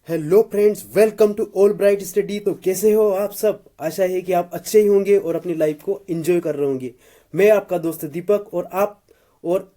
Hello friends, welcome to all bright study. तो कैसे हो आप सब? आशा है कि आप अच्छे ही होंगे और अपनी लाइफ को एंजॉय कर रहे होंगे। मैं आपका दोस्त दीपक और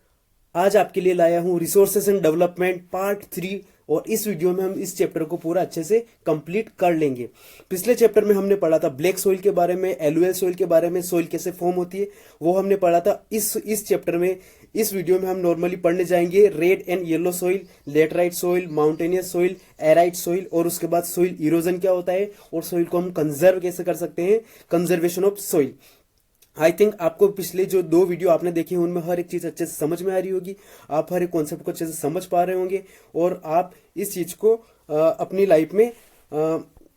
आज आपके लिए लाया हूँ रिसोर्सेस एंड डेवलपमेंट पार्ट 3। और इस वीडियो में हम इस चैप्टर को पूरा अच्छे से कंप्लीट कर लेंगे। पिछले चैप्टर में हमने पढ़ा था ब्लैक सोइल के बारे में, एलुअल सोइल के बारे में, सोइल कैसे फॉर्म होती है वो हमने पढ़ा था। इस चैप्टर में, इस वीडियो में हम नॉर्मली पढ़ने जाएंगे red and yellow soil, laterite soil, mountainous soil, arid soil, और उसके बाद सोइल इरोजन क्या होता है और सोइल को हम कंजर्व कैसे कर सकते हैं, conservation of soil. I think आपको पिछले जो 2 वीडियो आपने देखे हैं उनमें हर एक चीज अच्छे से समझ में आ रही होगी। आप हर एक कॉन्सेप्ट को अच्छे से समझ पा रहे होंगे और आप इस चीज को अपनी लाइफ में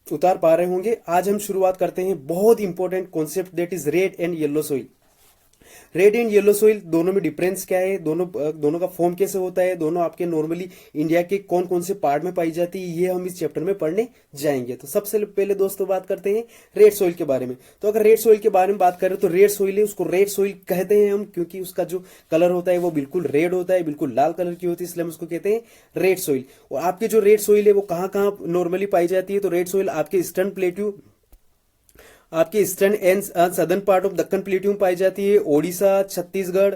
उतार पा रहे होंगे। आज हम शुरुआत करते हैं बहुत important concept, that is red and yellow soil. Red and yellow soil दोनों में डिफरेंस क्या है, दोनों का फॉर्म कैसे होता है, दोनों आपके नॉर्मली इंडिया के कौन कौन से पार्ट में पाई जाती है, ये हम इस चैप्टर में पढ़ने जाएंगे। तो सबसे पहले दोस्तों बात करते हैं रेड सोइल के बारे में। तो अगर रेड सोइल के बारे में बात करें तो रेड सोइल है, उसको रेड सोइल कहते हैं हम क्योंकि उसका जो कलर होता है वो बिल्कुल रेड होता है, बिल्कुल लाल कलर की होती है, इसलिए हम उसको कहते हैं रेड सोइल। और आपकी जो रेड सोइल है वो कहाँ कहाँ नॉर्मली पाई जाती है? तो रेड सोइल आपके ईस्टर्न प्लेट्यू, आपके eastern and southern part of Deccan plateau में पाई जाती है, Odisha, Chhattisgarh,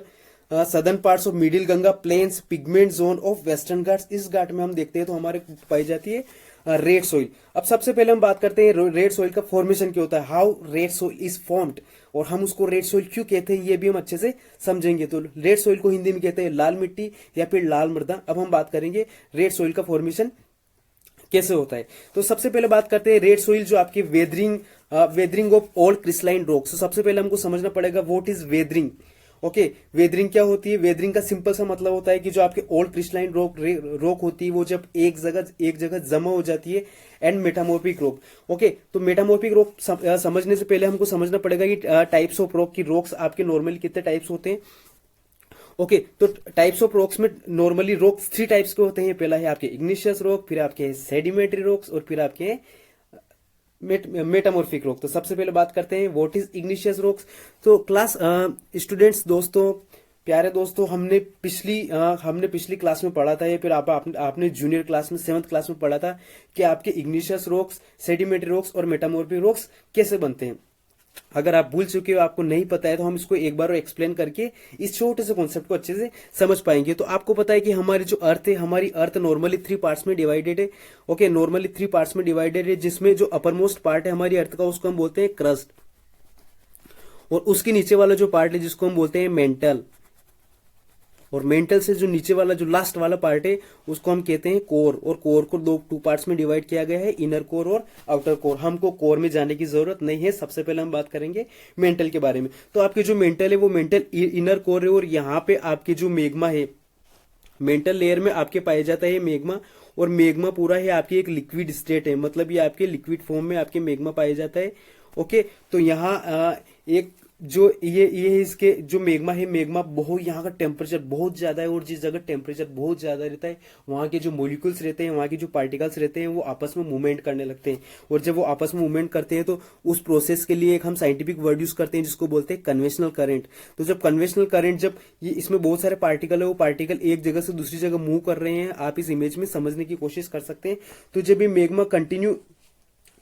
southern parts of middle Ganga plains, pigment zone of western Ghats, इस घाट में हम देखते हैं तो हमारे पाई जाती है रेड सोइल। अब सबसे पहले हम बात करते हैं रेड सोइल का फॉर्मेशन क्या होता है, how red soil is formed, और हम उसको रेड सोइल क्यों कहते हैं ये भी हम अच्छे से समझेंगे। तो रेड सोइल को हिंदी में कहते हैं लाल मिट्टी या फिर लाल मृदा। अब हम बात करेंगे रेड सोइल का फॉर्मेशन कैसे होता है। तो सबसे पहले बात करते हैं रेड सोइल जो आपकी weathering of old crystalline rocks. तो सबसे पहले हमको समझना पड़ेगा what is weathering. Okay, weathering क्या होती है? वेदरिंग का सिंपल सा मतलब होता है कि जो आपके ओल्ड क्रिस्टलाइन रॉक होती है वो जब एक जगह जमा हो जाती है, एंड मेटामॉर्फिक रॉक। ओके, तो मेटामॉर्फिक रॉक समझने से पहले हमको समझना पड़ेगा कि टाइप्स ऑफ रॉक की रॉक्स आपके नॉर्मली कितने टाइप्स होते हैं। ओके, तो टाइप्स ऑफ रॉक्स में नॉर्मली रॉक्स 3 टाइप्स के होते हैं। पहला है आपके इग्निशियस रॉक, फिर आपके सेडिमेंट्री रॉक्स, और फिर आपके मेटामॉर्फिक रॉक। तो सबसे पहले बात करते हैं व्हाट इज इग्निशियस रॉक्स। तो क्लास स्टूडेंट्स, दोस्तों, प्यारे दोस्तों, हमने पिछली क्लास में पढ़ा था, या फिर आपने जूनियर क्लास में 7th क्लास में पढ़ा था कि आपके इग्निशियस रॉक्स, सेडिमेंट्री रॉक्स और मेटामॉर्फिक रॉक्स कैसे बनते हैं। अगर आप भूल चुके हो, आपको नहीं पता है, तो हम इसको एक बार एक्सप्लेन करके इस छोटे से कॉन्सेप्ट को अच्छे से समझ पाएंगे। तो आपको पता है कि हमारी जो अर्थ है, हमारी अर्थ नॉर्मली 3 पार्ट्स में डिवाइडेड है। ओके, नॉर्मली 3 पार्ट्स में डिवाइडेड है, जिसमें जो अपर मोस्ट पार्ट है हमारी अर्थ का उसको हम बोलते हैं क्रस्ट, और उसके नीचे वाला जो पार्ट है जिसको हम बोलते हैं मेंटल, और मेंटल से जो नीचे वाला जो लास्ट वाला पार्ट है उसको हम कहते हैं कोर। और कोर को 2 पार्ट्स में डिवाइड किया गया है, इनर कोर और आउटर कोर। हमको कोर में जाने की जरूरत नहीं है, सबसे पहले हम बात करेंगे मेंटल के बारे में। तो आपके जो मेंटल है वो मेंटल इनर कोर है, और यहाँ पे आपके जो मेग्मा है, मेंटल लेयर में आपके पाया जाता है मेग्मा, और मेग्मा पूरा है आपकी एक लिक्विड स्टेट है, मतलब ये आपके लिक्विड फॉर्म में आपके मेग्मा पाया जाता है। ओके, तो यहाँ एक जो ये इसके जो मेग्मा है, मेग्मा बहुत, यहाँ का टेम्परेचर बहुत ज्यादा है, और जिस जगह टेम्परेचर बहुत ज्यादा रहता है वहां के जो मॉलिक्यूल्स रहते हैं, वहां के जो पार्टिकल्स रहते हैं वो आपस में मूवमेंट करने लगते हैं। और जब वो आपस में मूवमेंट करते हैं तो उस प्रोसेस के लिए एक हम साइंटिफिक वर्ड यूज करते हैं जिसको बोलते हैं कन्वेंशनल करंट। तो जब कन्वेंशनल करंट, जब ये इसमें बहुत सारे पार्टिकल है, वो पार्टिकल एक जगह से दूसरी जगह मूव कर रहे हैं, आप इस इमेज में समझने की कोशिश कर सकते हैं। तो जब ये मेग्मा कंटिन्यू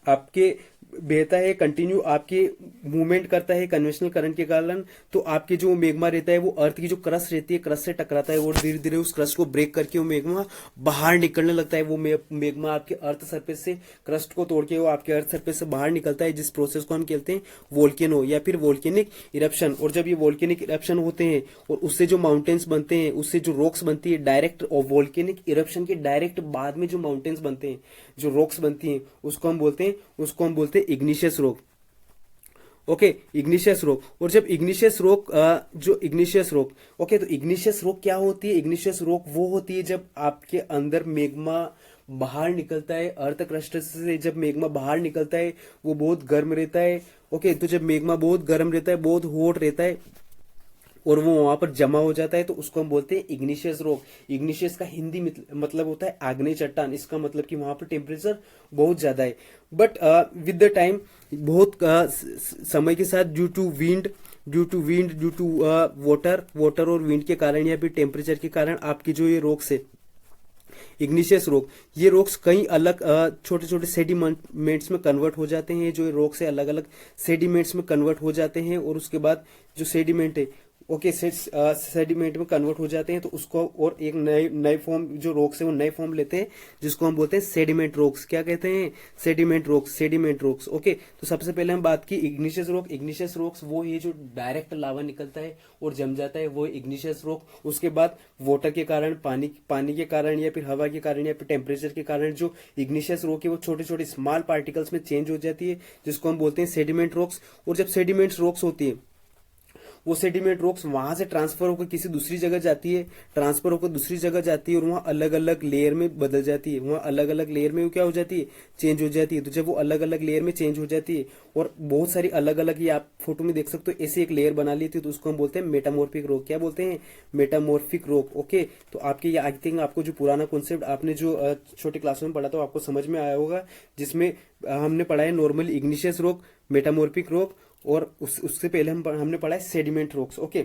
आपके बहता है, कंटिन्यू आपके मूवमेंट करता है कन्वेंशनल करंट के कारण, तो आपके जो मेग्मा रहता है वो अर्थ की जो क्रस्ट रहती है, क्रस्ट से टकराता है, और धीरे धीरे उस क्रस्ट को ब्रेक करके वो मेग्मा बाहर निकलने लगता है। वो मेग्मा आपके अर्थ सरफेस से, क्रस्ट को तोड़ के वो आपके अर्थ सरफेस से बाहर निकलता है, जिस प्रोसेस को हम कहते हैं वोल्केनो या फिर वोल्केनिक इरप्शन। और जब ये वोल्केनिक इरप्शन होते हैं और उससे जो माउंटेन्स बनते हैं, उससे जो रॉक्स बनती है डायरेक्ट, और वोल्केनिक इरप्शन के डायरेक्ट बाद में जो माउंटेन्स बनते हैं, जो रॉक्स बनती हैं, उसको हम बोलते हैं igneous rock. Okay, igneous rock. और जब इग्निशियस रॉक ओके, तो इग्निशियस रॉक क्या होती है? इग्निशियस रॉक वो होती है जब आपके अंदर मेग्मा बाहर निकलता है, अर्थ क्रस्ट से जब मेग्मा बाहर निकलता है वो बहुत गर्म रहता है। ओके, तो जब मेग्मा बहुत गर्म रहता है, बहुत हॉट रहता है, और वो वहां पर जमा हो जाता है, तो उसको हम बोलते हैं इग्निशियस रॉक। इग्निशियस का हिंदी मतलब होता है आग्नेय चट्टान। इसका मतलब कि वहां पर टेम्परेचर बहुत ज्यादा है, बट विद द टाइम, बहुत समय के साथ, due to wind, due to water और विंड के कारण या फिर टेम्परेचर के कारण आपकी जो ये रॉक्स है इग्निशियस रॉक, ये रॉक्स कई अलग छोटे छोटे सेडिमेंट्स में कन्वर्ट हो जाते हैं, जो रॉक से अलग अलग सेडिमेंट्स में कन्वर्ट हो जाते हैं, और उसके बाद जो सेडिमेंट है ओके सेडिमेंट में कन्वर्ट हो जाते हैं, तो उसको और एक नए नए फॉर्म जो रॉक्स है वो नए फॉर्म लेते हैं, जिसको हम बोलते हैं सेडिमेंट रॉक्स। क्या कहते हैं? Sediment rocks, sediment rocks. Okay, तो सबसे पहले हम बात की इग्निशियस रॉक। इग्निशियस रॉक्स वो ये जो डायरेक्ट लावा निकलता है और जम जाता है, वो इग्निशियस रॉक। उसके बाद वाटर के कारण, पानी के कारण, या फिर हवा के कारण, या फिर टेम्परेचर के कारण जो इग्निशियस रॉक है वो छोटे छोटे स्मॉल पार्टिकल्स में चेंज हो जाती है, जिसको हम बोलते हैं सेडिमेंट रॉक्स। और जब सेडिमेंट रॉक्स होती है, वो सेडिमेंट रॉक्स वहां से ट्रांसफर होकर किसी दूसरी जगह जाती है, ट्रांसफर होकर दूसरी जगह जाती है, और वहां अलग अलग लेयर में बदल जाती है, वहां अलग अलग लेयर में वो क्या हो जाती है? चेंज हो जाती है। तो जब वो अलग अलग लेयर में चेंज हो जाती है, और बहुत सारी अलग अलग, ये आप फोटो में देख सकते हो, ऐसी एक लेयर बना ली थी, तो उसको हम बोलते हैं मेटामॉर्फिक रॉक। क्या बोलते हैं? Metamorphic rock. ओके, तो आपके ये आई थिंक आपको जो पुराना कॉन्सेप्ट आपने जो छोटे क्लास में पढ़ा था, आपको समझ में आया होगा, जिसमें हमने पढ़ा है normal igneous rock, metamorphic rock, और उससे पहले हमने पढ़ा है सेडिमेंट रॉक्स। ओके,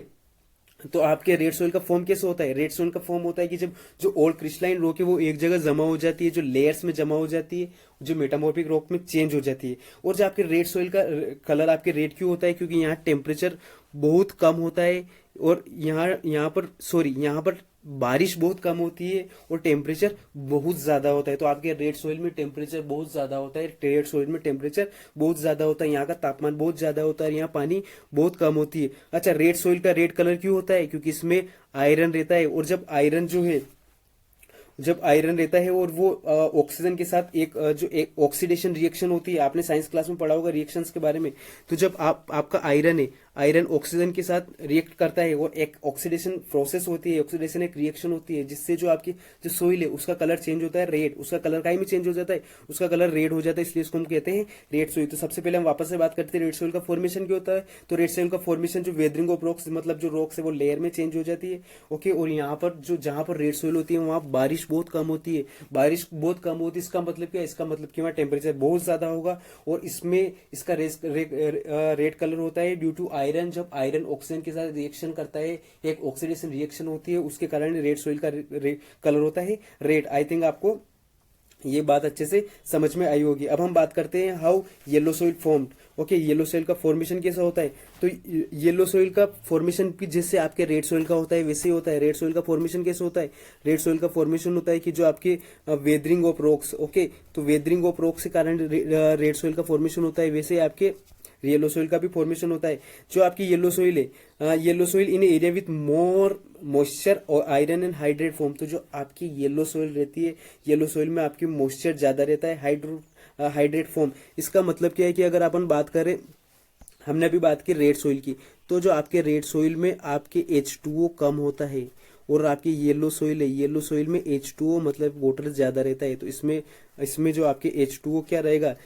तो आपके रेड सोइल का फॉर्म कैसे होता है? रेड सोइल का फॉर्म होता है कि जब जो ओल्ड क्रिस्टलाइन रॉक है वो एक जगह जमा हो जाती है, जो लेयर्स में जमा हो जाती है, जो मेटामॉर्फिक रॉक में चेंज हो जाती है। और जो आपके रेड सोइल का कलर आपके रेड क्यों होता है? क्योंकि यहाँ टेम्परेचर बहुत कम होता है, और यहाँ पर बारिश बहुत कम होती है, और टेम्परेचर बहुत ज्यादा होता है। तो आपके रेड सोइल में टेम्परेचर बहुत ज्यादा होता है, रेड सोइल में टेम्परेचर बहुत ज्यादा होता है, यहाँ का तापमान बहुत ज्यादा होता है, यहाँ पानी बहुत कम होती है। अच्छा, रेड सोइल का रेड कलर क्यों होता है? क्योंकि इसमें आयरन रहता है, और जब आयरन रहता है और वो ऑक्सीजन के साथ जो एक ऑक्सीडेशन रिएक्शन होती है, आपने साइंस क्लास में पढ़ा होगा रिएक्शंस के बारे में। तो जब आपका आयरन है, आयरन ऑक्सीजन के साथ रिएक्ट करता है, और एक ऑक्सीडेशन प्रोसेस होती है, ऑक्सीडेशन एक रिएक्शन होती है, जिससे जो आपकी जो सोइल है उसका कलर चेंज होता है रेड, उसका कलर काई में चेंज हो जाता है, उसका कलर रेड हो जाता है, इसलिए उसको हम कहते हैं रेड सोइल। तो सबसे पहले हम वापस से बात करते हैं रेड सोइल का फॉर्मेशन क्यों होता है। तो रेड सोइल का फॉर्मेशन जो वेदरिंग ऑफ रॉक्स, मतलब जो रॉक्स है वो लेयर में चेंज हो जाती है। ओके, और यहाँ पर जो जहां पर रेड सोइल होती है वहां बारिश बहुत कम होती है, बारिश बहुत कम होती है। इसका मतलब क्या है? इसका मतलब कि वहां टेम्परेचर बहुत ज्यादा होगा, और इसमें इसका रेड कलर होता है ड्यू टू आयरन। जब आयरन ऑक्सीजन के साथ रिएक्शन करता है, एक ऑक्सीडेशन रिएक्शन होती है, उसके कारण रेड सोइल का कलर होता है रेड। आई थिंक आपको ये बात अच्छे से समझ में आई होगी। अब हम बात करते हैं how yellow soil formed. Okay, yellow soil का फॉर्मेशन कैसा होता है? तो येलो सोइल का फॉर्मेशन भी जैसे आपके रेड सोइल का होता है वैसे ही होता है। रेड सोइल का फॉर्मेशन कैसे होता है? रेड सोइल का फॉर्मेशन होता है कि जो आपके वेदरिंग ऑफ रॉक्स, ओके, तो वेदरिंग ऑफ रॉक्स के कारण रेड सोइल का फॉर्मेशन होता है, वैसे आपके येलो सोइल का भी फॉर्मेशन होता है। जो आपकी येलो सोइल है, yellow soil in area with more moisture और आयरन एंड हाइड्रेट फॉर्म। तो जो आपकी येलो सोइल रहती है, येलो सोइल में आपकी मॉइस्चर ज्यादा रहता है, हाइड्रेट फॉर्म। इसका मतलब क्या है कि अगर अपन बात करें, हमने अभी बात की रेड सोइल की, तो जो आपके रेड सोइल में आपके H2O कम होता है, और आपकी येलो सोइल है, येलो सोइल में H2O मतलब वाटर ज्यादा रहता है। तो इसमें जो आपके H2O क्या रहेगा?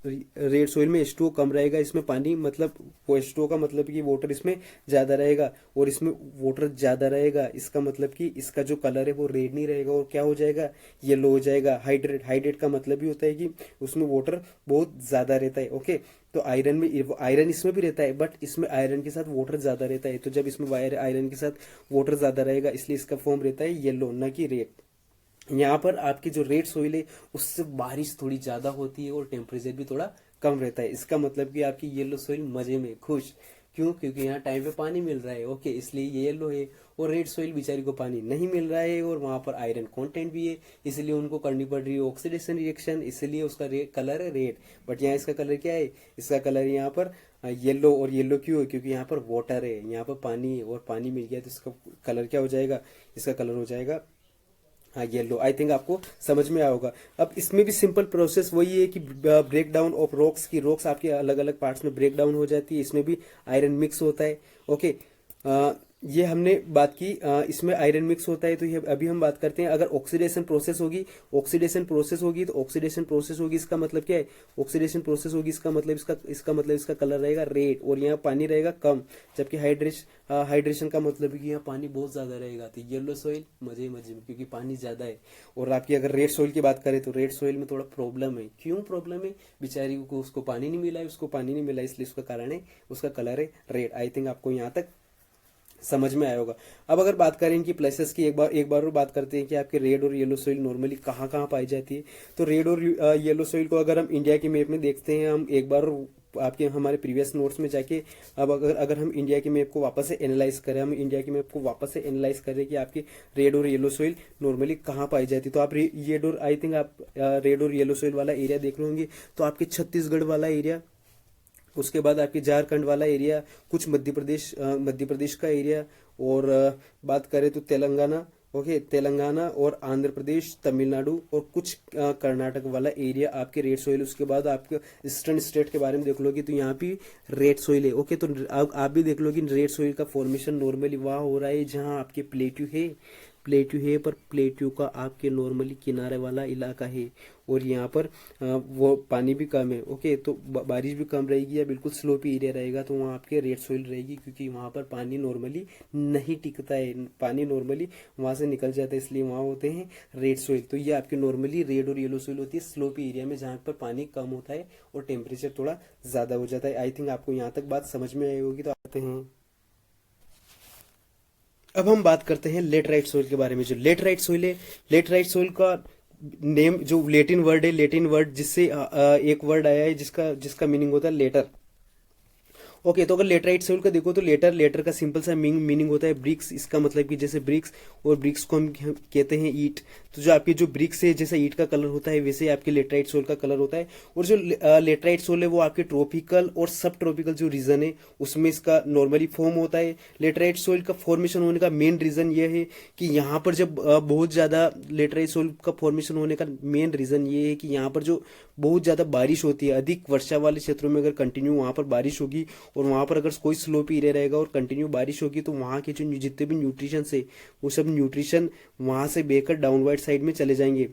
रेड सोइल में H2O कम रहेगा, इसमें पानी मतलब वो H2O का मतलब कि वाटर इसमें ज्यादा रहेगा, और इसमें वाटर ज्यादा रहेगा, इसका मतलब कि इसका जो कलर है वो रेड नहीं रहेगा, और क्या हो जाएगा? येलो हो जाएगा। हाइड्रेट का मतलब भी होता है कि उसमें वाटर बहुत ज्यादा रहता है। ओके, तो आयरन इसमें भी रहता है, बट इसमें आयरन के साथ वाटर ज्यादा रहता है। तो जब इसमें आयरन के साथ वाटर ज्यादा रहेगा, इसलिए इसका फॉर्म रहता है येलो, न कि रेड। यहाँ पर आपकी जो रेड सोइल है उससे बारिश थोड़ी ज्यादा होती है, और टेम्परेचर भी थोड़ा कम रहता है। इसका मतलब कि आपकी येलो सोइल मजे में खुश। क्यों? क्योंकि यहाँ टाइम पे पानी मिल रहा है। ओके, इसलिए ये येलो है। और रेड सोइल बेचारी को पानी नहीं मिल रहा है, और वहां पर आयरन कंटेंट भी है, इसलिए उनको करनी पड़ रही है ऑक्सीडेशन रिएक्शन, इसलिए उसका कलर है रेड। बट यहाँ इसका कलर क्या है? इसका कलर यहाँ पर येलो। और येलो क्यों है? क्योंकि यहाँ पर वाटर है, यहाँ पर पानी है, और पानी मिल गया तो इसका कलर क्या हो जाएगा? इसका कलर हो जाएगा हाँ येलो। आई थिंक आपको समझ में आया होगा। अब इसमें भी सिंपल प्रोसेस वही है कि ब्रेक डाउन ऑफ रॉक्स की, रॉक्स आपके अलग अलग पार्ट्स में ब्रेक डाउन हो जाती है, इसमें भी आयरन मिक्स होता है। ओके, ये हमने बात की, इसमें आयरन मिक्स होता है। तो ये अभी हम बात करते हैं, अगर ऑक्सीडेशन प्रोसेस होगी तो ऑक्सीडेशन प्रोसेस होगी, इसका मतलब क्या है? ऑक्सीडेशन प्रोसेस होगी, इसका मतलब इसका कलर रहेगा रेड, और यहाँ पानी रहेगा कम। जबकि हाइड्रेशन का मतलब है कि यहाँ पानी बहुत ज्यादा रहेगा। तो येलो सोइल मजे में, क्योंकि पानी ज्यादा है। और आपकी अगर रेड सोइल की बात करें, तो रेड सोइल में थोड़ा प्रॉब्लम है। क्यों प्रॉब्लम है? बेचारी को उसको पानी नहीं मिला है, इसलिए उसका कारण है, उसका कलर है रेड। आई थिंक आपको यहाँ तक समझ में आया होगा। अब अगर बात करें इनकी प्लेसेस की, एक बार और बात करते हैं कि आपके रेड और येलो सोइल नॉर्मली कहाँ कहाँ पाई जाती है। तो रेड और येलो सोइल को अगर हम इंडिया के मैप में देखते हैं, हम एक बार और आपके हमारे प्रीवियस नोट्स में जाके, अब अगर हम इंडिया के मैप को वापस से एनालाइज करें, हम इंडिया के मैप को वापस से एनालाइज करें कि आपकी रेड और येलो सोइल नॉर्मली कहाँ पाई जाती है, तो आप आई थिंक आप रेड और येलो सोइल वाला एरिया देख रहे होंगे। तो आपके छत्तीसगढ़ वाला एरिया, उसके बाद आपके झारखंड वाला एरिया, कुछ मध्य प्रदेश का एरिया, और बात करें तो तेलंगाना, ओके, तेलंगाना और आंध्र प्रदेश, तमिलनाडु, और कुछ कर्नाटक वाला एरिया आपके रेड सोइल। उसके बाद आपके ईस्टर्न स्टेट के बारे में देख लोगे तो यहाँ पे रेड सोइल है, ओके। तो आप भी देख लोगे रेड सोइल का फॉर्मेशन नॉर्मली वहाँ हो रहा है जहाँ आपके प्लेट्यू है, पर प्लेट्यू का आपके नॉर्मली किनारे वाला इलाका है, और यहाँ पर वो पानी भी कम है, ओके। तो बारिश भी कम रहेगी या बिल्कुल स्लोपी एरिया रहेगा, तो वहाँ आपके रेड सोइल रहेगी, क्योंकि वहाँ पर पानी नॉर्मली नहीं टिकता है, पानी नॉर्मली वहाँ से निकल जाता है, इसलिए वहाँ होते हैं रेड सोइल। तो ये आपकी नॉर्मली रेड और येलो सोइल होती है स्लोपी एरिया में, जहाँ पर पानी कम होता है और टेम्परेचर थोड़ा ज्यादा हो जाता है। आई थिंक आपको यहाँ तक बात समझ में आई होगी। तो आते हैं, अब हम बात करते हैं लेटराइट सोइल के बारे में। जो लेटराइट सोइल है, लेटराइट सोइल का नेम जो लेटिन वर्ड है, लेटिन वर्ड जिससे एक वर्ड आया है जिसका जिसका मीनिंग होता है लेटर, ओके। तो अगर लेटराइट सोइल का देखो तो लेटर का सिंपल सा मीनिंग होता है ब्रिक्स। इसका मतलब कि जैसे ब्रिक्स, और ब्रिक्स को हम कहते हैं ईट। तो जो आपकी जो ब्रिक्स है, जैसे ईट का कलर होता है वैसे आपके लेटराइट सोइल का कलर होता है। और जो लेटराइट सोइल है वो आपके ट्रॉपिकल और सब ट्रॉपिकल जो रीजन है उसमें इसका नॉर्मली फॉर्म होता है। लेटराइट सोइल का फॉर्मेशन होने का मेन रीजन ये है कि यहाँ पर जब बहुत ज्यादा लेटराइट सोइल का फॉर्मेशन होने का मेन रीजन ये है कि यहाँ पर जो बहुत ज्यादा बारिश होती है, अधिक वर्षा वाले क्षेत्रों में अगर कंटिन्यू वहां पर बारिश होगी, और वहां पर अगर कोई स्लोप एरिया रहेगा और कंटिन्यू बारिश होगी, तो वहां के जो जितने भी न्यूट्रिशन है वो सब न्यूट्रिशन वहां से बहकर डाउनवर्ड साइड में चले जाएंगे,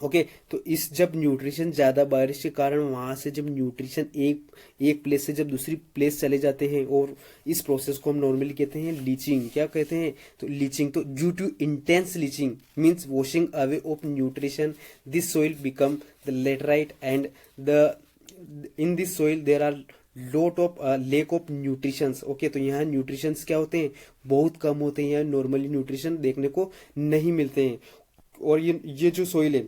ओके। तो इस जब न्यूट्रिशन ज्यादा बारिश के कारण वहां से जब न्यूट्रिशन एक प्लेस से जब दूसरी प्लेस चले जाते हैं, और इस प्रोसेस को हम नॉर्मली कहते हैं लीचिंग। क्या कहते हैं? तो लीचिंग। तो due to intense leaching means washing away of nutrition, this soil become the laterite, and the in this soil there are lot of lack of nutrients, okay. तो यहाँ न्यूट्रिशंस क्या होते हैं? बहुत कम होते हैं, यहाँ नॉर्मली न्यूट्रिशन देखने को नहीं मिलते हैं। और ये जो सोइल है,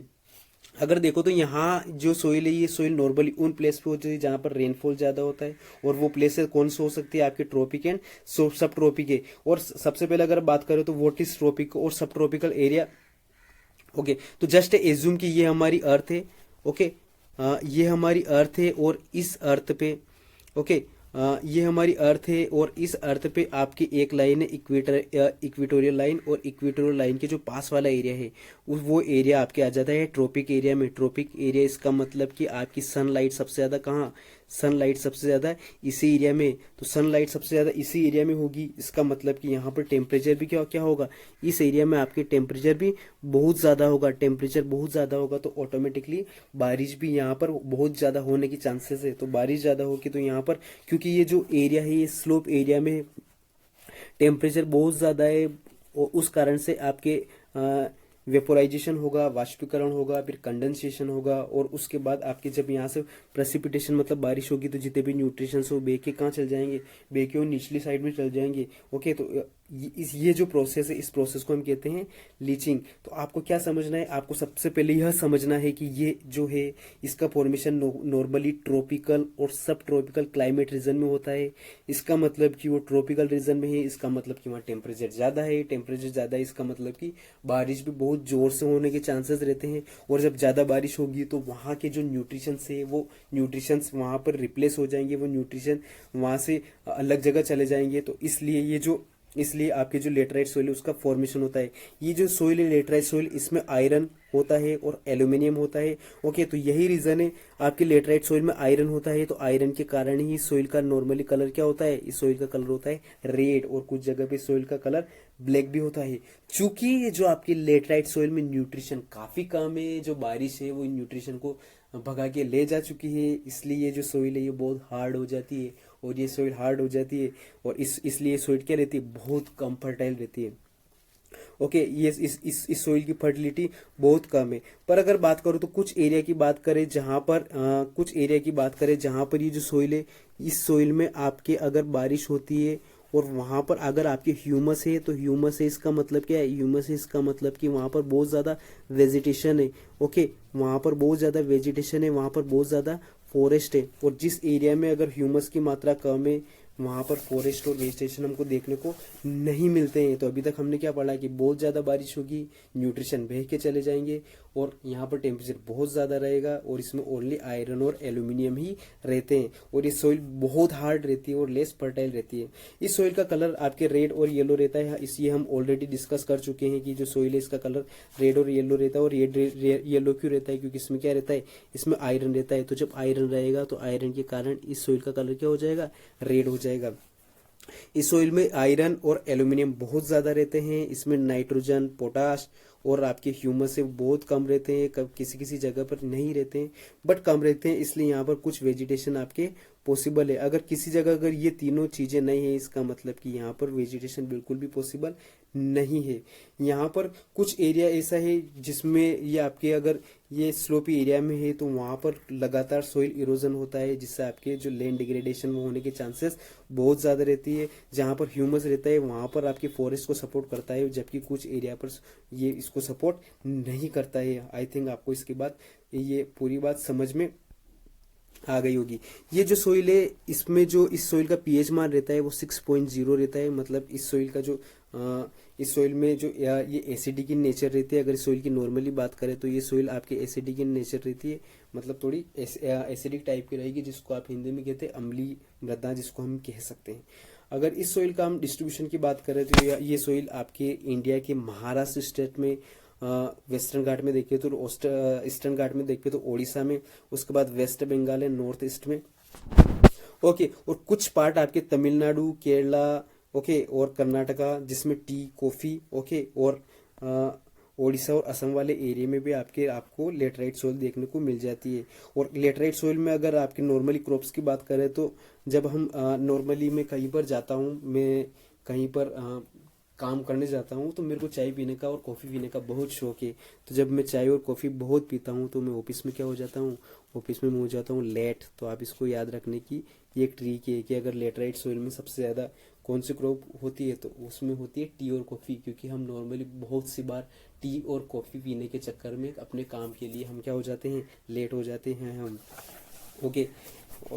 अगर देखो तो यहाँ जो सोइल है, ये सोइल नॉर्मली उन प्लेस पे होती है जहाँ पर रेनफॉल ज्यादा होता है, और वो प्लेसेस कौन से हो सकती है? आपके ट्रॉपिक एंड सब ट्रॉपिक है। और सबसे पहले अगर बात करें तो व्हाट इज ट्रॉपिक और सब ट्रॉपिकल एरिया, ओके। तो जस्ट एज्यूम कि ये हमारी अर्थ है, ओके। ये हमारी अर्थ है, और इस अर्थ पे, ओके, ये हमारी अर्थ है, और इस अर्थ पे आपकी एक लाइन है इक्वेटोरियल लाइन, और इक्वेटोरियल लाइन के जो पास वाला एरिया है वो एरिया आपके आ जाता है ट्रॉपिक एरिया में। ट्रॉपिक एरिया इसका मतलब कि आपकी सनलाइट सबसे ज्यादा कहाँ? सनलाइट सबसे ज्यादा इसी एरिया में। तो सनलाइट सबसे ज्यादा इसी एरिया में होगी, इसका मतलब कि यहाँ पर टेम्परेचर भी क्या क्या होगा? इस एरिया में आपके टेम्परेचर भी बहुत ज्यादा होगा। टेम्परेचर बहुत ज्यादा होगा तो ऑटोमेटिकली बारिश भी यहाँ पर बहुत ज्यादा होने की चांसेस है। तो बारिश ज्यादा होगी तो यहाँ पर, क्योंकि ये जो एरिया है ये स्लोप एरिया में टेम्परेचर बहुत ज्यादा है, और उस कारण से आपके वेपोराइजेशन होगा, वाष्पीकरण होगा, फिर कंडेंसेशन होगा, और उसके बाद आपके जब यहाँ से प्रेसिपिटेशन मतलब बारिश होगी, तो जितने भी न्यूट्रिशन हो बह के कहाँ चल जाएंगे? बह के वो निचली साइड में चल जाएंगे, ओके। तो ये जो प्रोसेस है, इस प्रोसेस को हम कहते हैं लीचिंग। तो आपको क्या समझना है? आपको सबसे पहले यह समझना है कि ये जो है इसका फॉर्मेशन नॉर्मली ट्रॉपिकल और सब ट्रॉपिकल क्लाइमेट रीजन में होता है। इसका मतलब कि वो ट्रॉपिकल रीजन में है, इसका मतलब कि वहाँ टेम्परेचर ज्यादा है। टेम्परेचर ज्यादा है इसका मतलब कि बारिश भी बहुत जोर से होने के चांसेस रहते हैं, और जब ज्यादा बारिश होगी तो वहाँ के जो न्यूट्रिशन है वो न्यूट्रिशन वहां पर रिप्लेस हो जाएंगे, वो न्यूट्रिशन वहां से अलग जगह चले जाएंगे। तो इसलिए आपके जो लेटराइट सोइल है उसका फॉर्मेशन होता है। ये जो सोइल है लेटराइट सोइल, इसमें आयरन होता है और एल्यूमिनियम होता है, ओके। तो यही रीजन है आपके लेटराइट सोइल में आयरन होता है, तो आयरन के कारण ही सोइल का नॉर्मली कलर क्या होता है? इस सोइल का कलर होता है रेड, और कुछ जगह पे सोइल का कलर ब्लैक भी होता है। चूंकि ये जो आपकी लेटराइट सोइल में न्यूट्रिशन काफी कम है, जो बारिश है वो न्यूट्रिशन को भगा के ले जा चुकी है, इसलिए ये जो सोइल है ये बहुत हार्ड हो जाती है, और ये सोइल हार्ड हो जाती है, और इसलिए सोइल क्या रहती है? बहुत कम फर्टाइल रहती है, ओके। ये इस सोइल की फर्टिलिटी बहुत कम है। पर अगर बात करो तो कुछ एरिया की बात करें जहां पर ये जो सोइल है, इस सोइल में आपके अगर बारिश होती है और वहां पर अगर आपके ह्यूमस है तो ह्यूमस है इसका मतलब क्या है, ह्यूमस है इसका मतलब कि वहां पर बहुत ज्यादा वेजिटेशन है। ओके, वहां पर बहुत ज्यादा वेजिटेशन है, वहां पर बहुत ज्यादा फॉरेस्ट है। और जिस एरिया में अगर ह्यूमस की मात्रा कम है वहां पर फॉरेस्ट और वेजिटेशन हमको देखने को नहीं मिलते हैं। तो अभी तक हमने क्या पढ़ा कि बहुत ज्यादा बारिश होगी, न्यूट्रिशन बह के चले जाएंगे, और यहाँ पर टेम्परेचर बहुत ज्यादा रहेगा, और इसमें ओनली आयरन और एल्यूमिनियम ही रहते हैं, और ये सॉइल बहुत हार्ड रहती है और लेस फर्टाइल रहती है। इस सॉइल का कलर आपके रेड और येलो रहता है, इसी हम ऑलरेडी डिस्कस कर चुके हैं कि जो सॉइल है इसका कलर रेड और येलो रहता है। और ये येलो क्यों रहता है, क्योंकि इसमें क्या रहता है, इसमें आयरन रहता है। तो जब आयरन रहेगा तो आयरन के कारण इस सॉइल का कलर क्या हो जाएगा, रेड हो जाएगा। इस ऑयल में आयरन और एल्यूमिनियम बहुत ज्यादा रहते हैं, इसमें नाइट्रोजन, पोटाश और आपके ह्यूमस से बहुत कम रहते हैं, किसी किसी जगह पर नहीं रहते हैं बट कम रहते हैं, इसलिए यहाँ पर कुछ वेजिटेशन आपके पॉसिबल है। अगर किसी जगह अगर ये तीनों चीजें नहीं है इसका मतलब कि यहाँ पर वेजिटेशन बिल्कुल भी पॉसिबल नहीं है। यहाँ पर कुछ एरिया ऐसा है जिसमें ये आपके अगर ये स्लोपी एरिया में है तो वहां पर लगातार सोइल इरोजन होता है, जिससे आपके जो लैंड डिग्रेडेशन होने के चांसेस बहुत ज्यादा रहती है। जहां पर ह्यूमस रहता है वहां पर आपके फॉरेस्ट को सपोर्ट करता है, जबकि कुछ एरिया पर ये इसको सपोर्ट नहीं करता है। आई थिंक आपको इसके बाद ये पूरी बात समझ में आ गई होगी। ये जो सोइल है इसमें जो इस सोइल का पीएच मान रहता है वो 6.0 रहता है। मतलब इस सोइल का जो इस सोइल में जो ये एसिडिक इन नेचर रहती है। अगर इस सोइल की नॉर्मली बात करें तो ये सोइल आपके एसिडिक इन नेचर रहती है, मतलब थोड़ी एसिडिक टाइप की रहेगी, जिसको आप हिंदी में कहते हैं अम्लीय मृदा, जिसको हम कह सकते हैं। अगर इस सोइल का हम डिस्ट्रीब्यूशन की बात करें तो ये सोइल आपके इंडिया के महाराष्ट्र स्टेट में, वेस्टर्न घाट में देखिए तो ईस्टर्न घाट में देखिए तो ओडिशा में, उसके बाद वेस्ट बंगाल है नॉर्थ ईस्ट में। ओके, और कुछ पार्ट आपके तमिलनाडु, केरला, ओके, और कर्नाटका जिसमें टी, कॉफी, ओके, और ओडिशा और असम वाले एरिया में भी आपको लेटराइट सोइल देखने को मिल जाती है। और लेटराइट सोइल में अगर आपके नॉर्मली क्रॉप्स की बात करें तो जब हम नॉर्मली मैं कहीं पर जाता हूँ, मैं कहीं पर काम करने जाता हूँ तो मेरे को चाय पीने का और कॉफ़ी पीने का बहुत शौक है। तो जब मैं चाय और कॉफ़ी बहुत पीता हूँ तो मैं ऑफिस में क्या हो जाता हूँ, ऑफिस में मैं हो जाता हूँ लेट। तो आप इसको याद रखने की ये एक ट्रिक है कि अगर लेटराइट सोइल में सबसे ज़्यादा कौन सी क्रॉप होती है तो उसमें होती है टी और कॉफ़ी, क्योंकि हम नॉर्मली बहुत सी बार टी और कॉफ़ी पीने के चक्कर में अपने काम के लिए हम क्या हो जाते हैं, लेट हो जाते हैं हम। ओके,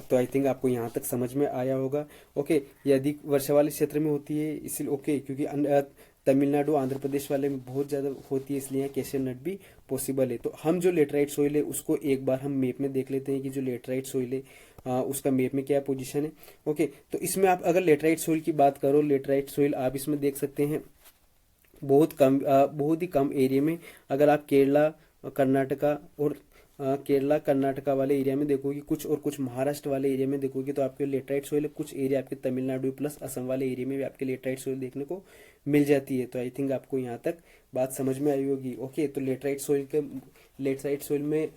तो आई थिंक आपको यहाँ तक समझ में आया होगा। ओके, ये अधिक वर्षा वाले क्षेत्र में होती है इसलिए, ओके, क्योंकि तमिलनाडु, आंध्र प्रदेश वाले में बहुत ज्यादा होती है, इसलिए कैशर नट भी पॉसिबल है। तो हम जो लेटराइट सोइल है उसको एक बार हम मैप में देख लेते हैं कि जो लेटराइट सोइल है उसका मैप में क्या पोजीशन है। ओके, तो इसमें आप अगर लेटराइट सोइल की बात करो, लेटराइट सोइल आप इसमें देख सकते हैं बहुत ही कम एरिया में। अगर आप केरला, कर्नाटका और केरला कर्नाटका वाले एरिया में देखोगे कुछ, और कुछ महाराष्ट्र वाले एरिया में देखोगे तो आपके लेटराइट सोइल है। कुछ एरिया आपके तमिलनाडु प्लस असम वाले एरिया में भी आपके लेटराइट सोइल देखने को मिल जाती है। तो आई थिंक आपको यहाँ तक बात समझ में आई होगी। ओके, तो लेटराइट सोइल में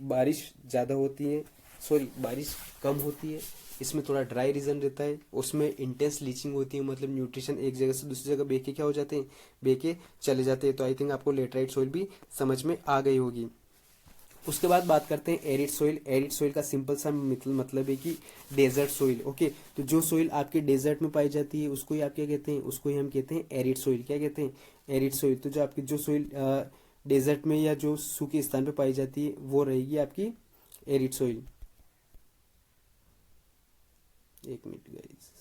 बारिश ज़्यादा होती है, सॉरी बारिश कम होती है, इसमें थोड़ा ड्राई रीजन रहता है, उसमें इंटेंस लीचिंग होती है, मतलब न्यूट्रिशन एक जगह से दूसरी जगह बेके क्या हो जाते हैं, बेके चले जाते हैं। तो आई थिंक आपको लेटराइट सोइल भी समझ में आ गई होगी। उसके बाद बात करते हैं एरिड सोइल। एरिड सोइल का सिंपल सा मतलब है कि डेजर्ट सोइल। ओके, तो जो सोइल आपके डेजर्ट में पाई जाती है उसको ही आप क्या कहते हैं, उसको ही हम कहते हैं एरिड सोइल। क्या कहते हैं, एरिड सोइल। तो जो आपकी जो सोइल डेजर्ट में या जो सूखे स्थान पे पाई जाती है वो रहेगी आपकी एरिड सोइल। एक मिनट गाइस।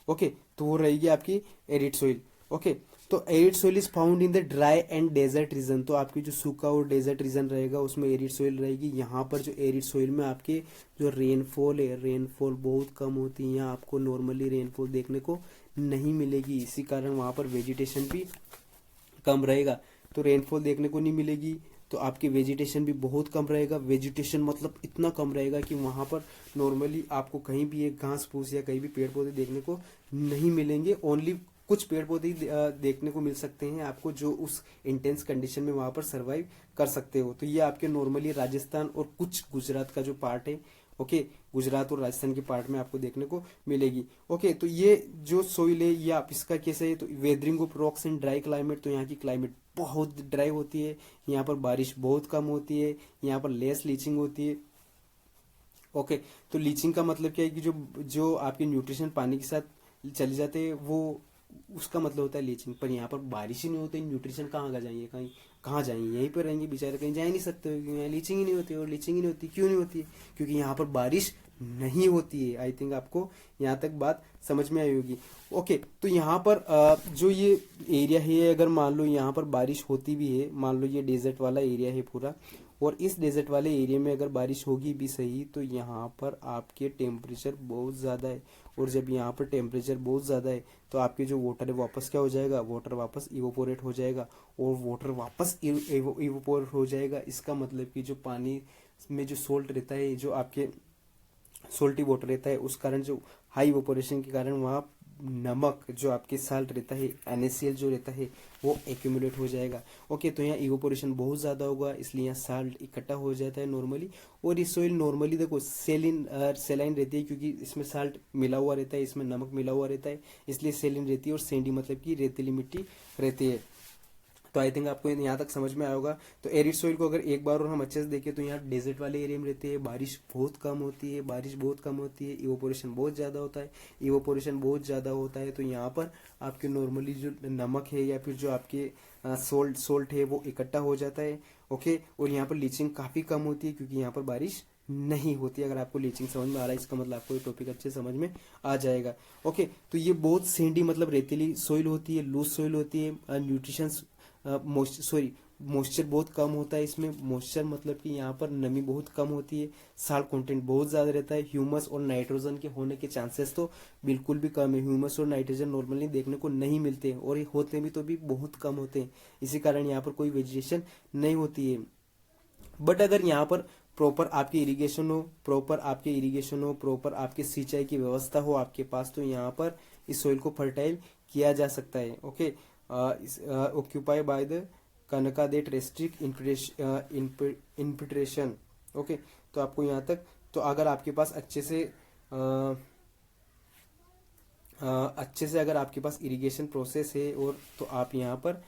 ओके, तो वो रहेगी आपकी एरिड सोइल। ओके, तो arid soil is found in the dry and desert region. तो आपकी जो सूखा और डेजर्ट रीजन रहेगा उसमें एरिड सोइल रहेगी। यहाँ पर जो एरिड सोइल में आपके जो रेनफॉल है, रेनफॉल बहुत कम होती है, यहाँ आपको नॉर्मली रेनफॉल देखने को नहीं मिलेगी, इसी कारण वहाँ पर वेजिटेशन भी कम रहेगा। तो रेनफॉल देखने को नहीं मिलेगी तो आपकी वेजिटेशन भी बहुत कम रहेगा। वेजिटेशन मतलब इतना कम रहेगा कि वहाँ पर नॉर्मली आपको कहीं भी एक घास फूस या कहीं भी पेड़ पौधे देखने को नहीं मिलेंगे। ओनली कुछ पेड़ पौधे देखने को मिल सकते हैं आपको जो उस इंटेंस कंडीशन में वहां पर सरवाइव कर सकते हो। तो ये आपके नॉर्मली राजस्थान और कुछ गुजरात का जो पार्ट है, ओके, गुजरात और राजस्थान के पार्ट में आपको देखने को मिलेगी। ओके, तो ये जो सोइल है ये आप इसका कैसे है, तो weathering of rocks in dry climate. तो यहाँ की क्लाइमेट बहुत ड्राई होती है, यहाँ पर बारिश बहुत कम होती है, यहाँ पर लेस लीचिंग होती है। ओके, तो लीचिंग का मतलब क्या है कि जो जो आपके न्यूट्रिशन पानी के साथ चले जाते हैं वो उसका मतलब होता है लीचिंग। पर यहाँ पर बारिश ही नहीं होती, न्यूट्रिशन कहाँ का जाएंगे, कहीं कहाँ जाएंगे, यहीं पर रहेंगे बेचारे, कहीं जा ही नहीं सकते हो, क्योंकि यहाँ लीचिंग ही नहीं होती। और लीचिंग ही नहीं होती, क्यों नहीं होती है? क्योंकि यहाँ पर बारिश नहीं होती है। आई थिंक आपको यहाँ तक बात समझ में आई होगी। ओके, तो यहाँ पर जो ये एरिया है, अगर मान लो यहाँ पर बारिश होती भी है, मान लो ये डेजर्ट वाला एरिया है पूरा, और इस डेजर्ट वाले एरिया में अगर बारिश होगी भी सही, तो यहाँ पर आपके टेम्परेचर बहुत ज़्यादा है। और जब यहाँ पर टेम्परेचर बहुत ज़्यादा है तो आपके जो वाटर है वापस क्या हो जाएगा, वाटर वापस इवोपोरेट हो जाएगा। और वाटर वापस इवोपोरेट हो जाएगा, इसका मतलब कि जो पानी में जो सोल्ट रहता है, जो आपके सोल्टी वाटर रहता है, उस कारण जो हाई इवोपोरेशन के कारण वहाँ नमक जो आपके साल्ट रहता है, NaCl जो रहता है, वो एक्यूमुलेट हो जाएगा। ओके, तो यहाँ इवोपोरेशन बहुत ज़्यादा होगा, इसलिए यहाँ साल्ट इकट्ठा हो जाता है नॉर्मली। और ये सोइल नॉर्मली देखो सेलाइन रहती है, क्योंकि इसमें साल्ट मिला हुआ रहता है, इसमें नमक मिला हुआ रहता है, इसलिए सेलिन रहती है। और सैंडी मतलब कि रेतीली मिट्टी रहती है। तो आई थिंक आपको यहाँ तक समझ में आया होगा। तो एरिड सोइल को अगर एक बार और हम अच्छे से देखें तो यहाँ डेजर्ट वाले एरिया में रहते हैं, बारिश बहुत कम होती है, बारिश बहुत कम होती है, इवोपोरेशन बहुत ज़्यादा होता है, इवोपोरेशन बहुत ज़्यादा होता है। तो यहाँ पर आपके नॉर्मली जो नमक है या फिर जो आपके सोल्ट है वो इकट्ठा हो जाता है। ओके, और यहाँ पर लीचिंग काफ़ी कम होती है, क्योंकि यहाँ पर बारिश नहीं होती। अगर आपको लीचिंग समझ में आ रहा है, इसका मतलब आपको ये टॉपिक अच्छे समझ में आ जाएगा। ओके, तो ये बहुत सैंडी मतलब रेतीली सोइल होती है, लूज सोइल होती है, न्यूट्रिशन मॉइस्चर बहुत कम होता है इसमें। मॉइस्चर मतलब कि यहाँ पर नमी बहुत कम होती है, साल्ट कंटेंट बहुत ज़्यादा रहता है। ह्यूमस और नाइट्रोजन के होने के चांसेस तो बिल्कुल भी कम है। ह्यूमस और नाइट्रोजन नॉर्मली देखने को नहीं मिलते हैं, और ये होते भी तो भी बहुत कम होते हैं, इसी कारण यहाँ पर कोई वेजिटेशन नहीं होती है। बट अगर यहाँ पर प्रॉपर आपकी इरिगेशन हो, प्रॉपर आपके सिंचाई की व्यवस्था हो आपके पास, तो यहाँ पर इस सोइल को फर्टाइल किया जा सकता है। ओके, ऑक्यूपाई बाय द कनका दे टेरेस्ट्रिक इन्फिल्ट्रेशन। ओके, तो आपको यहाँ तक, तो अगर आपके पास अच्छे से अगर आपके पास इरिगेशन प्रोसेस है, और तो आप यहाँ पर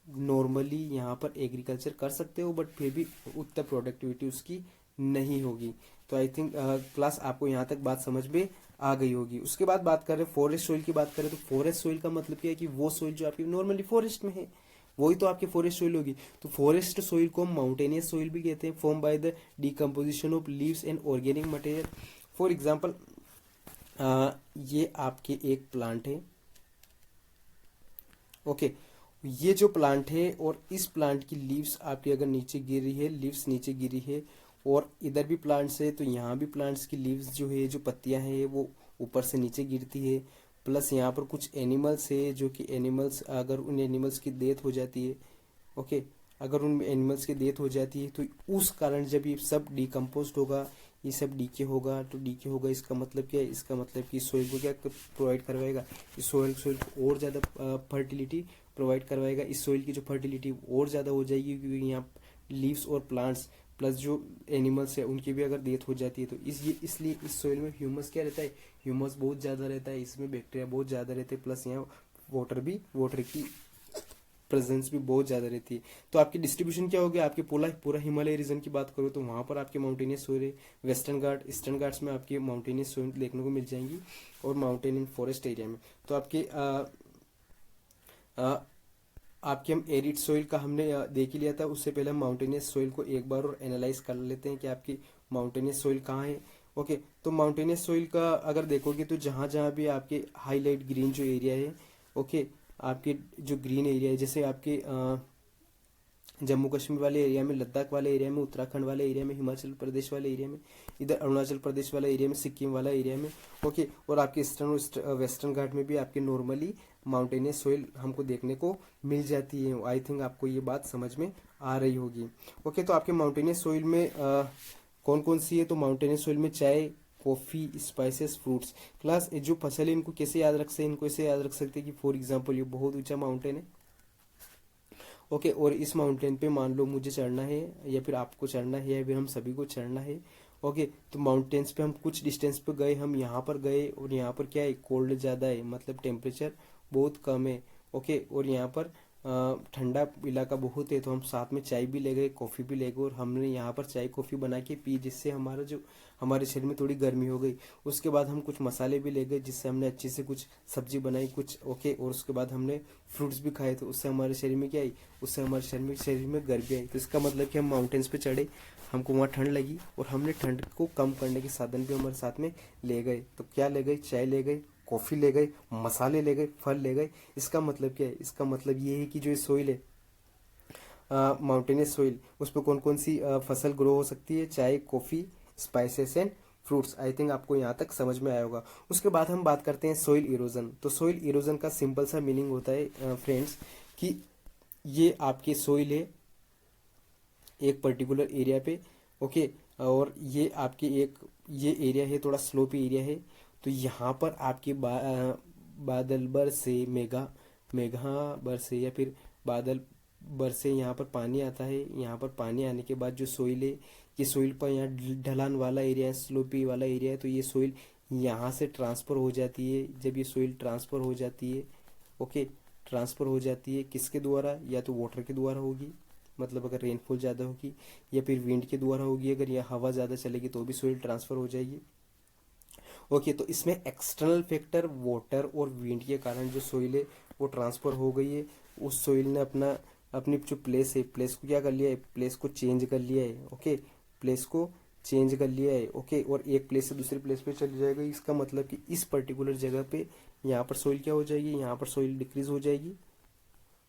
नॉर्मली यहाँ पर एग्रीकल्चर कर सकते हो, बट फिर भी उतना प्रोडक्टिविटी उसकी नहीं होगी। तो आई थिंक क्लास आपको यहाँ तक बात समझ में आ गई होगी। उसके बाद बात करें फॉरेस्ट सोइल की, बात करें तो फॉरेस्ट सोइल का मतलब क्या है कि वो सोइल जो आपकी नॉर्मली फॉरेस्ट में है, वही तो आपकी फॉरेस्ट सोइल होगी। तो फॉरेस्ट सोइल को हम माउंटेनियस सोइल भी कहते हैं, form by the decomposition of leaves and organic material. For example, ये आपके एक प्लांट है। ओके, ये जो प्लांट है, और इस प्लांट की लीव्स आपकी अगर नीचे गिर रही है, लीव्स नीचे गिरी है, और इधर भी प्लांट्स है, तो यहाँ भी प्लांट्स की लीव्स जो है, जो पत्तियां हैं, वो ऊपर से नीचे गिरती है। प्लस यहाँ पर कुछ एनिमल्स है, जो कि एनिमल्स, अगर उन एनिमल्स की डेथ हो जाती है, ओके, अगर उन एनिमल्स की डेथ हो जाती है, तो उस कारण जब ये सब डिकम्पोज होगा, ये सब डीके होगा, तो डीके होगा इसका मतलब क्या है, इसका मतलब कि सोइल को क्या प्रोवाइड करवाएगा, इस सोइल को और ज़्यादा फर्टिलिटी प्रोवाइड करवाएगा। इस सोइल की जो फर्टिलिटी और ज़्यादा हो जाएगी, क्योंकि यहाँ लीव्स और प्लांट्स प्लस जो एनिमल्स है उनकी भी अगर डेथ हो जाती है, तो इसलिए इस सोइल में ह्यूमस क्या रहता है, ह्यूमस बहुत ज़्यादा रहता है, इसमें बैक्टीरिया बहुत ज़्यादा रहते हैं, प्लस यहाँ वाटर की प्रेजेंस भी बहुत ज़्यादा रहती है। तो आपकी डिस्ट्रीब्यूशन क्या होगी, आपके पूरा हिमालय रीजन की बात करो तो वहाँ पर आपके माउंटेनियस सोइल है। वेस्टर्न घाट, ईस्टर्न घाट्स में आपकी माउंटेनियस सोइल देखने को मिल जाएंगी, और माउंटेन एंड फॉरेस्ट एरिया में तो आपके हम एरिड सोइल का हमने देख ही लिया था। उससे पहले हम माउंटेनियस सोइल को एक बार और एनालाइज कर लेते हैं कि आपकी माउंटेनियस सोइल कहाँ है। ओके, तो माउंटेनियस सोइल का अगर देखोगे तो जहाँ जहाँ भी आपके हाईलाइट ग्रीन जो एरिया है, ओके, आपके जो ग्रीन एरिया है, जैसे आपके जम्मू कश्मीर वाले एरिया में, लद्दाख वाले एरिया में, उत्तराखंड वाले एरिया में, हिमाचल प्रदेश वाले एरिया में, इधर अरुणाचल प्रदेश वाला एरिया में, सिक्किम वाला एरिया में, ओके, और आपके ईस्टर्न वेस्टर्न घाट में भी आपके नॉर्मली माउंटेनियस सोइल हमको देखने को मिल जाती है। आई थिंक आपको ये बात समझ में आ रही होगी। ओके, तो आपके माउंटेनियस सोइल में कौन कौन सी है, तो माउंटेनियस सोइल में चाय, कॉफ़ी, स्पाइसेस, फ्रूट्स। क्लास जो फसल है इनको कैसे याद रख सकते हैं, इनको ऐसे याद रख सकते हैं कि फॉर एग्जाम्पल ये बहुत ऊंचा माउंटेन है, ओके, और इस माउंटेन पे मान लो मुझे चढ़ना है, या फिर आपको चढ़ना है, या फिर हम सभी को चढ़ना है। ओके, तो माउंटेन्स पे हम कुछ डिस्टेंस पे गए, हम यहाँ पर गए, और यहाँ पर क्या है, कोल्ड ज़्यादा है, मतलब टेम्परेचर बहुत कम है। ओके, और यहाँ पर ठंडा इलाका बहुत है, तो हम साथ में चाय भी ले गए, कॉफ़ी भी ले गए, और हमने यहाँ पर चाय कॉफ़ी बना के पी, जिससे हमारे शरीर में थोड़ी गर्मी हो गई। उसके बाद हम कुछ मसाले भी ले गए, जिससे हमने अच्छे से कुछ सब्जी बनाई कुछ, ओके। और उसके बाद हमने फ्रूट्स भी खाए, तो उससे हमारे शरीर में क्या आई, उससे हमारे शरीर में गर्मी आई। तो इसका मतलब कि हम माउंटेन्स पे चढ़े, हमको वहाँ ठंड लगी, और हमने ठंड को कम करने के साधन भी हमारे साथ में ले गए। तो क्या ले गए, चाय ले गए, कॉफ़ी ले गए, मसाले ले गए, फल ले गए। इसका मतलब क्या है, इसका मतलब ये है कि जो ये सोइल है, माउंटेनियस सोइल, उस पर कौन कौन सी फसल ग्रो हो सकती है, चाय, coffee, spices and fruits. I think आपको यहाँ तक समझ में आया होगा। उसके बाद हम बात करते हैं सोइल इरोजन। तो सोइल इरोजन का सिंपल सा मीनिंग होता है फ्रेंड्स, कि ये आपके सोइल है एक पर्टिकुलर एरिया पे, ओके। और ये आपके ये एरिया है, थोड़ा स्लोपी एरिया है। तो यहाँ पर आपके बादल बरसे, मेघा बरसे, या फिर बादल बरसे, यहाँ पर पानी आता है। यहाँ पर पानी आने के बाद जो सोइल है, ये सोइल पर यहाँ ढलान वाला एरिया है, स्लोपी वाला एरिया है, तो ये सोइल यहाँ से ट्रांसफ़र हो जाती है। जब ये सोइल ट्रांसफ़र हो जाती है, ओके, ट्रांसफ़र हो जाती है किसके द्वारा, या तो वाटर के द्वारा होगी, मतलब अगर रेनफॉल ज़्यादा होगी, या फिर विंड के द्वारा होगी, अगर यह हवा ज़्यादा चलेगी तो भी सोइल ट्रांसफ़र हो जाएगी, ओके। तो इसमें एक्सटर्नल फैक्टर वाटर और विंड के कारण जो सोइल है वो ट्रांसफ़र हो गई है। उस सोइल ने अपनी जो प्लेस है, प्लेस को क्या कर लिया है, प्लेस को चेंज कर लिया है, ओके, प्लेस को चेंज कर लिया है, ओके। और एक प्लेस से दूसरे प्लेस पे चली जाएगा। इसका मतलब कि इस पर्टिकुलर जगह पे यहाँ पर सोइल क्या हो जाएगी, यहाँ पर सोइल डिक्रीज हो जाएगी,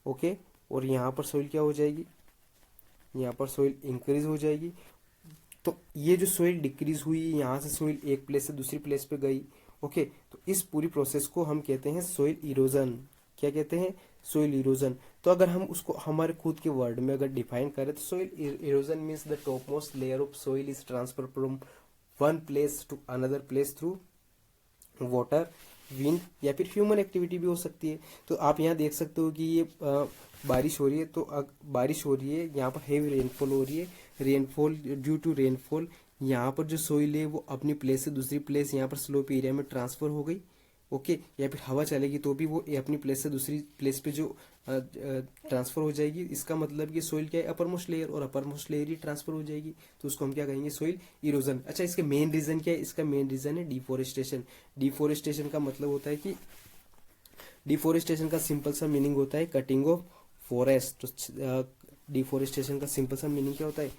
ओके। और यहाँ पर सोइल क्या हो जाएगी, यहाँ पर सोइल इंक्रीज हो जाएगी। तो ये जो सोइल डिक्रीज हुई, यहाँ से सोइल एक प्लेस से दूसरी प्लेस पे गई, ओके। तो इस पूरी प्रोसेस को हम कहते हैं सोइल इरोजन। क्या कहते हैं, सोइल इरोजन। तो अगर हम उसको हमारे खुद के वर्ड में अगर डिफाइन करें, तो soil erosion means the top most layer of soil is transfer from one place to another place through water, wind, या फिर ह्यूमन एक्टिविटी भी हो सकती है। तो आप यहाँ देख सकते हो कि ये बारिश हो रही है, तो बारिश हो रही है, यहाँ पर हेवी रेनफॉल हो रही है। रेनफॉल, ड्यू टू रेनफॉल यहाँ पर जो सोइल है वो अपनी प्लेस से दूसरी प्लेस यहाँ पर स्लोप एरिया में ट्रांसफर हो गई, ओके। या फिर हवा चलेगी तो भी वो अपनी प्लेस से दूसरी प्लेस पे जो ट्रांसफर हो जाएगी। इसका मतलब कि सोइल क्या है, अपर मोस्ट लेयर, और अपर मोस्ट लेयर ही ट्रांसफर हो जाएगी, तो उसको हम क्या कहेंगे, सोइल इरोजन। अच्छा, इसके मेन रीजन क्या है, इसका मेन रीजन है डिफोरेस्टेशन। डिफोरेस्टेशन का मतलब होता है कि डिफोरेस्टेशन का सिंपल सा मीनिंग होता है कटिंग ऑफ फॉरेस्ट। तो डिफोरेस्टेशन का सिंपल सा मीनिंग क्या होता है,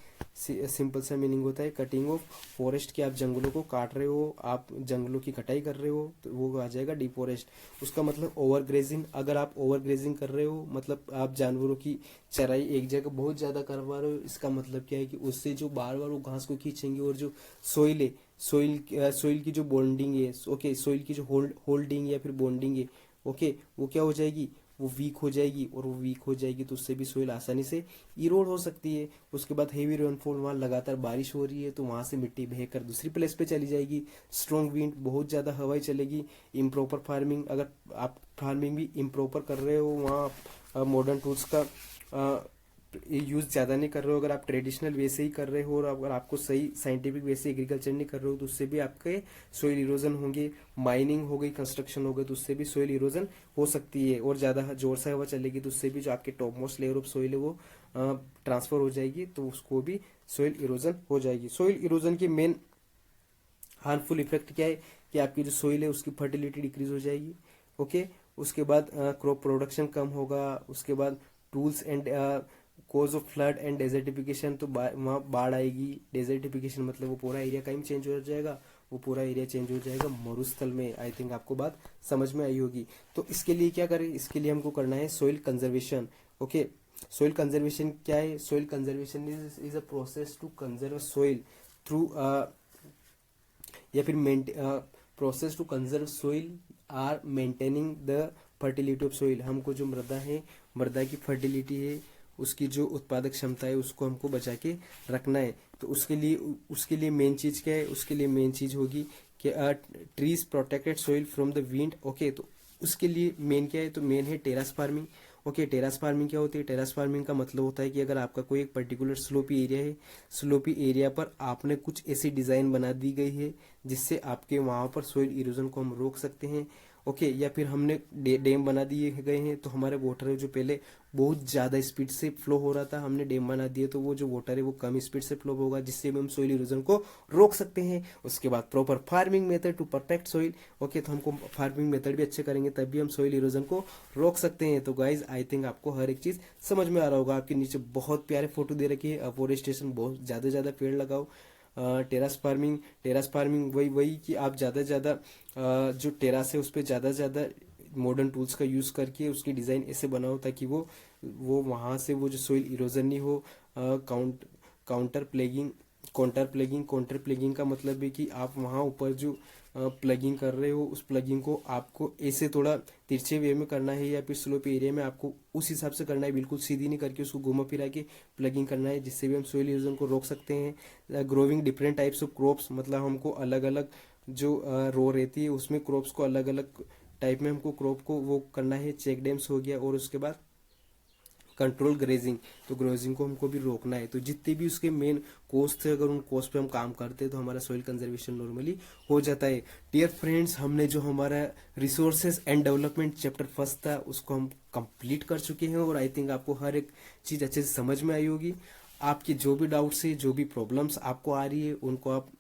सिंपल सा मीनिंग होता है कटिंग ऑफ फॉरेस्ट, कि आप जंगलों को काट रहे हो, आप जंगलों की कटाई कर रहे हो, तो वो आ जाएगा डिफोरेस्ट। उसका मतलब ओवर ग्रेजिंग, अगर आप ओवर ग्रेजिंग कर रहे हो, मतलब आप जानवरों की चराई एक जगह बहुत ज़्यादा करवा रहे हो, इसका मतलब क्या है कि उससे जो बार बार वो घास को खींचेंगे, और जो सोइल है, सोइल की जो बॉन्डिंग है, ओके, सोइल की जो होल्डिंग या फिर बॉन्डिंग है, ओके, वो क्या हो जाएगी, वो वीक हो जाएगी। और वो वीक हो जाएगी तो उससे भी सोइल आसानी से इरोड हो सकती है। उसके बाद हेवी रेनफॉल, वहाँ लगातार बारिश हो रही है, तो वहाँ से मिट्टी बहकर दूसरी प्लेस पे चली जाएगी। स्ट्रॉन्ग विंड, बहुत ज़्यादा हवाएं चलेगी। इम्प्रॉपर फार्मिंग, अगर आप फार्मिंग भी इम्प्रॉपर कर रहे हो, वहाँ मॉडर्न टूल्स का यूज़ ज़्यादा नहीं कर रहे हो, अगर आप ट्रेडिशनल वे से ही कर रहे हो, और अगर आपको सही साइंटिफिक वे से एग्रीकल्चर नहीं कर रहे हो, तो उससे भी आपके सोइल इरोजन होंगे। माइनिंग हो गई, कंस्ट्रक्शन हो गई, तो उससे भी सोइल इरोजन हो सकती है। और ज़्यादा जोर से हवा चलेगी तो उससे भी जो आपके top most layer of soil है वो ट्रांसफर हो जाएगी, तो उसको भी सोइल इरोजन हो जाएगी। सोइल इरोजन की मेन हार्मफुल इफेक्ट क्या है, कि आपकी जो सोइल है उसकी फर्टिलिटी डिक्रीज हो जाएगी, ओके। उसके बाद क्रॉप प्रोडक्शन कम होगा। उसके बाद tools and cause of flood and desertification, तो वहाँ बाढ़ आएगी। डेजर्टिफिकेशन मतलब वो पूरा एरिया कहीं चेंज हो जाएगा, वो पूरा एरिया चेंज हो जाएगा मरुस्थल में। आई थिंक आपको बात समझ में आई होगी। तो इसके लिए क्या करें, इसके लिए हमको करना है soil conservation, okay. Soil conservation क्या है, soil conservation is a process to conserve soil through, या फिर process to conserve soil or maintaining the fertility of soil. हमको जो मृदा है, मृदा की फर्टिलिटी है, उसकी जो उत्पादक क्षमता है, उसको हमको बचा के रखना है। तो उसके लिए मेन चीज़ क्या है, उसके लिए मेन चीज़ होगी कि trees protected soil from the wind, okay. तो उसके लिए मेन क्या है, तो मेन है terrace farming, okay. Terrace farming क्या होती है, टेरेस फार्मिंग का मतलब होता है कि अगर आपका कोई एक पर्टिकुलर स्लोपी एरिया है, स्लोपी एरिया पर आपने कुछ ऐसी डिज़ाइन बना दी गई है जिससे आपके वहाँ पर सोइल इरोजन को हम रोक सकते हैं, ओके, या फिर हमने डैम बना दिए गए हैं, तो हमारे वाटर जो पहले बहुत ज़्यादा स्पीड से फ्लो हो रहा था, हमने डैम बना दिए तो वो जो वाटर है वो कम स्पीड से फ्लो होगा, जिससे भी हम सोइल इरोजन को रोक सकते हैं। उसके बाद proper farming method to protect soil. Okay, तो हमको फार्मिंग मेथड भी अच्छे करेंगे तब भी हम सोइल इरोजन को रोक सकते हैं। तो गाइज आई थिंक आपको हर एक चीज़ समझ में आ रहा होगा। आपके नीचे बहुत प्यारे फोटो दे रखी है, अफोरेस्टेशन, बहुत ज़्यादा पेड़ लगाओ। टेरास फार्मिंग वही वही कि आप ज़्यादा से ज़्यादा जो टेरास है उस पर ज़्यादा से ज़्यादा मॉडर्न टूल्स का यूज़ करके उसकी डिज़ाइन ऐसे बनाओ ताकि वो वहाँ से वो जो सोइल इरोजन नहीं हो। काउंटर प्लेगिंग काउंटर प्लेगिंग का मतलब है कि आप वहाँ ऊपर जो प्लगिंग कर रहे हो उस प्लगिंग को आपको ऐसे थोड़ा तिरछे वे में करना है, या फिर स्लोप एरिया में आपको उस हिसाब से करना है, बिल्कुल सीधी नहीं करके उसको घुमा फिरा के प्लगिंग करना है, जिससे भी हम सोइल इरोजन को रोक सकते हैं। Growing different types of crops, मतलब हमको अलग अलग जो रो रहती है उसमें क्रॉप्स को अलग अलग टाइप में हमको क्रॉप को वो करना है। चेक डैम्स हो गया, और उसके बाद कंट्रोल ग्रेजिंग, तो ग्रेजिंग को हमको भी रोकना है। तो जितने भी उसके मेन कोस्ट थे, अगर उन कोस्ट पे हम काम करते हैं तो हमारा सॉइल कंजर्वेशन नॉर्मली हो जाता है। डियर फ्रेंड्स, हमने जो हमारा resources and development chapter first था उसको हम कंप्लीट कर चुके हैं, और आई थिंक आपको हर एक चीज़ अच्छे से समझ में आई होगी। आपके जो भी डाउट्स है, जो भी प्रॉब्लम्स आपको आ रही है, उनको आप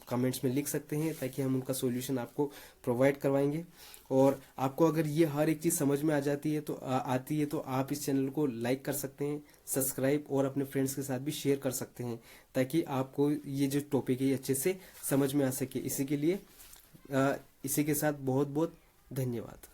कमेंट्स में लिख सकते हैं, ताकि हम उनका सॉल्यूशन आपको प्रोवाइड करवाएंगे। और आपको अगर ये हर एक चीज़ समझ में आ जाती है तो आती है तो आप इस चैनल को लाइक कर सकते हैं, सब्सक्राइब, और अपने फ्रेंड्स के साथ भी शेयर कर सकते हैं, ताकि आपको ये जो टॉपिक है ये अच्छे से समझ में आ सके। इसी के लिए इसी के साथ बहुत बहुत धन्यवाद।